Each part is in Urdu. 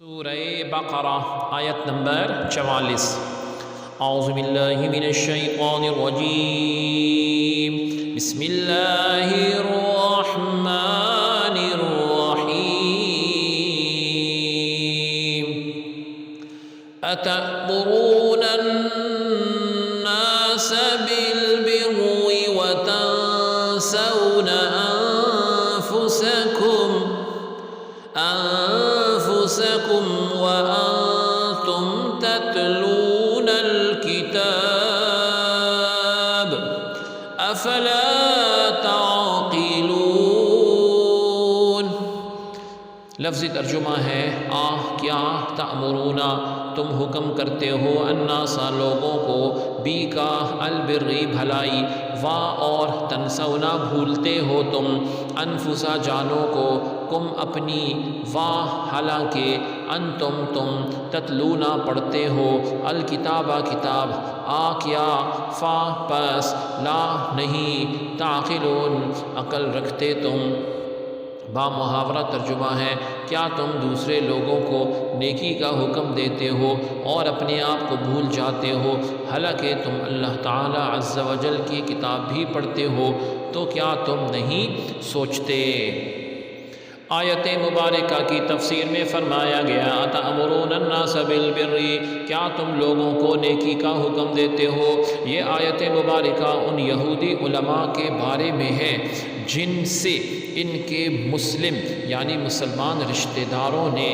سورہ بقرہ آیت نمبر 44۔ اعوذ باللہ من الشیطان الرجیم، بسم اللہ الرحمن الرحیم۔ اتأمرون الناس بالبر وتنسون أنفسكم وأنتم تتلون الكتاب أفلا تعقلون۔ لفظی ترجمہ ہے کیا تأمرون تم حکم کرتے ہو الناس لوگوں کو بی کا البری بھلائی اور تنسونا بھولتے ہو تم انفسا جانوں کو کم اپنی حالانکہ انتم تم تتلونا پڑھتے ہو الکتابہ کتاب کیا پس لا نہیں تعقلون عقل رکھتے تم۔ با محاورہ ترجمہ ہے کیا تم دوسرے لوگوں کو نیکی کا حکم دیتے ہو اور اپنے آپ کو بھول جاتے ہو، حالانکہ تم اللہ تعالی عز و جل کی کتاب بھی پڑھتے ہو، تو کیا تم نہیں سوچتے؟ آیت مبارکہ کی تفسیر میں فرمایا گیا اتأمرون الناس بالبر، کیا تم لوگوں کو نیکی کا حکم دیتے ہو؟ یہ آیت مبارکہ ان یہودی علماء کے بارے میں ہے جن سے ان کے مسلم یعنی مسلمان رشتہ داروں نے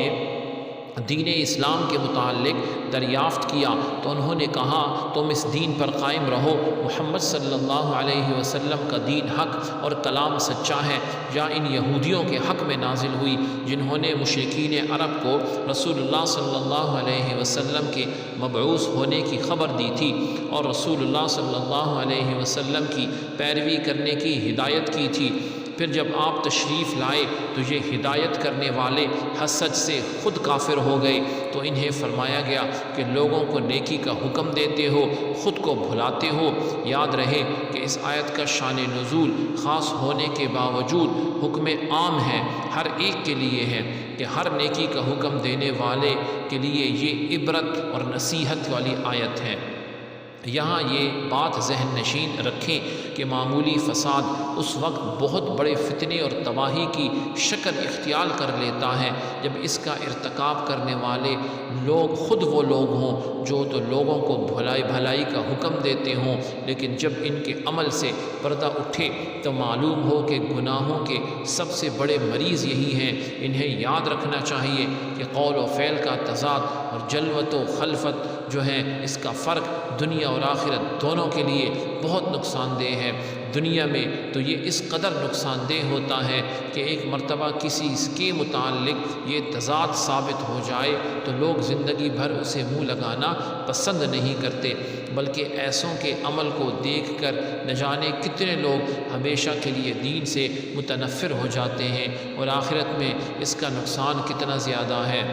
دین اسلام کے متعلق دریافت کیا، تو انہوں نے کہا تم اس دین پر قائم رہو، محمد صلی اللہ علیہ وسلم کا دین حق اور کلام سچا ہے۔ یا ان یہودیوں کے حق میں نازل ہوئی جنہوں نے مشرکین عرب کو رسول اللہ صلی اللہ علیہ وسلم کے مبعوث ہونے کی خبر دی تھی اور رسول اللہ صلی اللہ علیہ وسلم کی پیروی کرنے کی ہدایت کی تھی۔ پھر جب آپ تشریف لائے تو یہ ہدایت کرنے والے حسد سے خود کافر ہو گئے، تو انہیں فرمایا گیا کہ لوگوں کو نیکی کا حکم دیتے ہو، خود کو بھلاتے ہو۔ یاد رہے کہ اس آیت کا شان نزول خاص ہونے کے باوجود حکم عام ہے، ہر ایک کے لیے ہے کہ ہر نیکی کا حکم دینے والے کے لیے یہ عبرت اور نصیحت والی آیت ہے۔ یہاں یہ بات ذہن نشین رکھیں کہ معمولی فساد اس وقت بہت بڑے فتنے اور تباہی کی شکل اختیار کر لیتا ہے جب اس کا ارتکاب کرنے والے لوگ خود وہ لوگ ہوں جو تو لوگوں کو بھلائی کا حکم دیتے ہوں، لیکن جب ان کے عمل سے پردہ اٹھے تو معلوم ہو کہ گناہوں کے سب سے بڑے مریض یہی ہیں۔ انہیں یاد رکھنا چاہیے کہ قول و فعل کا تضاد اور جلوت و خلفت جو ہے اس کا فرق دنیا اور آخرت دونوں کے لیے بہت نقصان دہ ہے۔ دنیا میں تو یہ اس قدر نقصان دہ ہوتا ہے کہ ایک مرتبہ کسی کے متعلق یہ تضاد ثابت ہو جائے تو لوگ زندگی بھر اسے منہ لگانا پسند نہیں کرتے، بلکہ ایسوں کے عمل کو دیکھ کر نہ جانے کتنے لوگ ہمیشہ کے لیے دین سے متنفر ہو جاتے ہیں، اور آخرت میں اس کا نقصان کتنا زیادہ ہے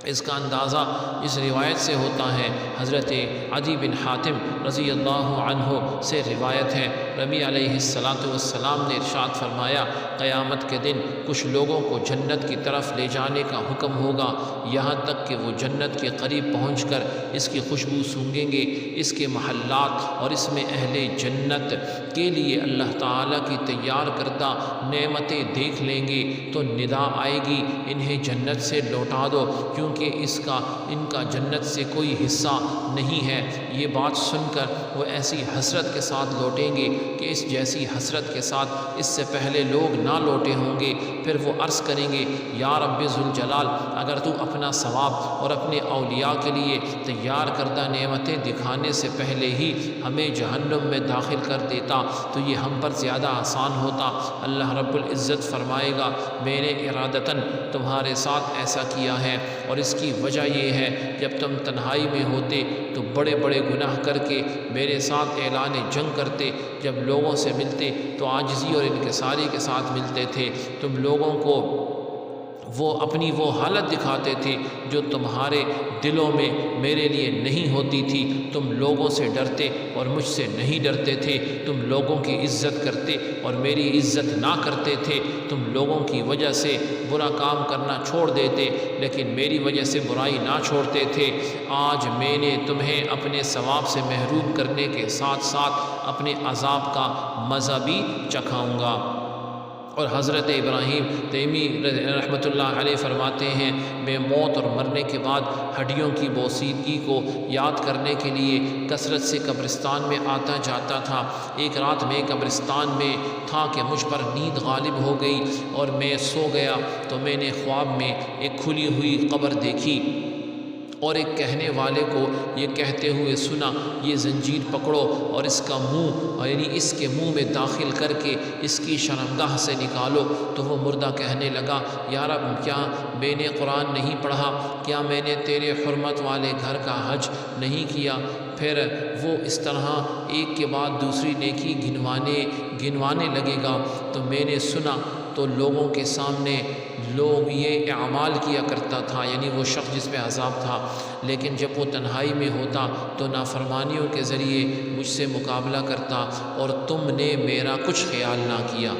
اس کا اندازہ اس روایت سے ہوتا ہے۔ حضرت عدی بن حاتم رضی اللہ عنہ سے روایت ہے، نبی علیہ السلام نے ارشاد فرمایا قیامت کے دن کچھ لوگوں کو جنت کی طرف لے جانے کا حکم ہوگا، یہاں تک کہ وہ جنت کے قریب پہنچ کر اس کی خوشبو سونگھیں گے، اس کے محلات اور اس میں اہل جنت کے لیے اللہ تعالیٰ کی تیار کردہ نعمتیں دیکھ لیں گے تو ندا آئے گی انہیں جنت سے لوٹا دو، کیونکہ ان کا جنت سے کوئی حصہ نہیں ہے۔ یہ بات سن کر وہ ایسی حسرت کے ساتھ لوٹیں گے کہ اس جیسی حسرت کے ساتھ اس سے پہلے لوگ نہ لوٹے ہوں گے۔ پھر وہ عرض کریں گے یا رب ذوالجلال، اگر تو اپنا ثواب اور اپنے اولیاء کے لیے تیار کردہ نعمتیں دکھانے سے پہلے ہی ہمیں جہنم میں داخل کر دیتا تو یہ ہم پر زیادہ آسان ہوتا۔ اللہ رب العزت فرمائے گا میں نے ارادتاً تمہارے ساتھ ایسا کیا ہے، اور اس کی وجہ یہ ہے جب تم تنہائی میں ہوتے تو بڑے بڑے گناہ کر کے میرے ساتھ اعلان جنگ کرتے، جب لوگوں سے ملتے تو عاجزی اور انکساری کے ساتھ ملتے تھے، تم لوگوں کو وہ اپنی وہ حالت دکھاتے تھے جو تمہارے دلوں میں میرے لیے نہیں ہوتی تھی۔ تم لوگوں سے ڈرتے اور مجھ سے نہیں ڈرتے تھے، تم لوگوں کی عزت کرتے اور میری عزت نہ کرتے تھے، تم لوگوں کی وجہ سے برا کام کرنا چھوڑ دیتے لیکن میری وجہ سے برائی نہ چھوڑتے تھے۔ آج میں نے تمہیں اپنے ثواب سے محروم کرنے کے ساتھ ساتھ اپنے عذاب کا مزہ بھی چکھاؤں گا۔ اور حضرت ابراہیم تیمی رحمۃ اللہ علیہ فرماتے ہیں، میں موت اور مرنے کے بعد ہڈیوں کی بوسیدگی کو یاد کرنے کے لیے کثرت سے قبرستان میں آتا جاتا تھا۔ ایک رات میں قبرستان میں تھا کہ مجھ پر نیند غالب ہو گئی اور میں سو گیا تو میں نے خواب میں ایک کھلی ہوئی قبر دیکھی اور ایک کہنے والے کو یہ کہتے ہوئے سنا، یہ زنجیر پکڑو اور اس کا منہ یعنی اس کے منہ میں داخل کر کے اس کی شرمگاہ سے نکالو۔ تو وہ مردہ کہنے لگا، یا رب، کیا میں نے قرآن نہیں پڑھا؟ کیا میں نے تیرے حرمت والے گھر کا حج نہیں کیا؟ پھر وہ اس طرح ایک کے بعد دوسری نیکی گنوانے لگے گا۔ تو میں نے سنا تو لوگوں کے سامنے لوگ یہ اعمال کیا کرتا تھا، یعنی وہ شخص جس پہ عذاب تھا، لیکن جب وہ تنہائی میں ہوتا تو نافرمانیوں کے ذریعے مجھ سے مقابلہ کرتا اور تم نے میرا کچھ خیال نہ کیا۔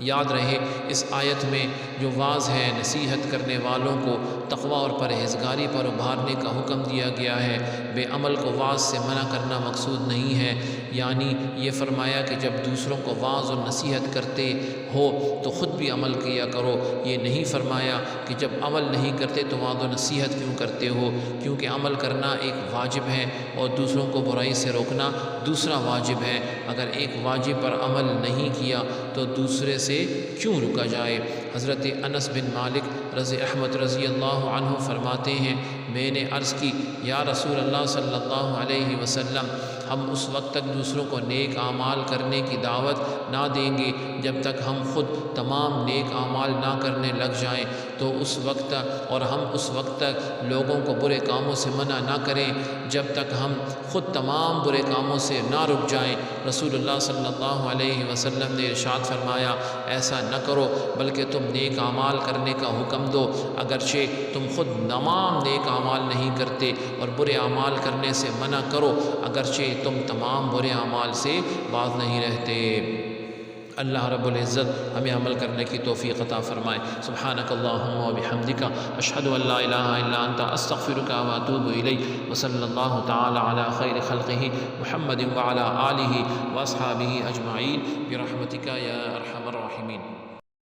یاد رہے اس آیت میں جو واعظ ہے، نصیحت کرنے والوں کو تقوی اور پرہیزگاری پر ابھارنے کا حکم دیا گیا ہے۔ بے عمل کو واعظ سے منع کرنا مقصود نہیں ہے، یعنی یہ فرمایا کہ جب دوسروں کو واعظ اور نصیحت کرتے ہو تو خود بھی عمل کیا کرو۔ یہ نہیں فرمایا کہ جب عمل نہیں کرتے تو واعظ و نصیحت کیوں کرتے ہو، کیونکہ عمل کرنا ایک واجب ہے اور دوسروں کو برائی سے روکنا دوسرا واجب ہے۔ اگر ایک واجب پر عمل نہیں کیا تو دوسرے سے کیوں رکا جائے؟ حضرت انس بن مالک رضی اللہ عنہ فرماتے ہیں، میں نے عرض کی، یا رسول اللہ صلی اللہ علیہ وسلم، ہم اس وقت تک دوسروں کو نیک اعمال کرنے کی دعوت نہ دیں گے جب تک ہم خود تمام نیک اعمال نہ کرنے لگ جائیں، تو اس وقت اور ہم اس وقت تک لوگوں کو برے کاموں سے منع نہ کریں جب تک ہم خود تمام برے کاموں سے نہ رک جائیں۔ رسول اللہ صلی اللہ علیہ وسلم نے ارشاد فرمایا، ایسا نہ کرو بلکہ تم نیک اعمال کرنے کا حکم دو، اگرچہ تم خود تمام نیک اعمال نہیں کرتے، اور برے اعمال کرنے سے منع کرو اگرچہ تم تمام برے اعمال سے باز نہیں رہتے۔ اللہ رب العزت ہمیں عمل کرنے کی توفیق عطا فرمائے۔ سبحانک اللہم و بحمدک، اشہد ان لا الہ الا انت، استغفرک و اتوب الیک، وصلی اللہ تعالی علی خیر خلقہ محمد وعلی آلہ واصحابہ اجمعین برحمتک یا ارحم الراحمین۔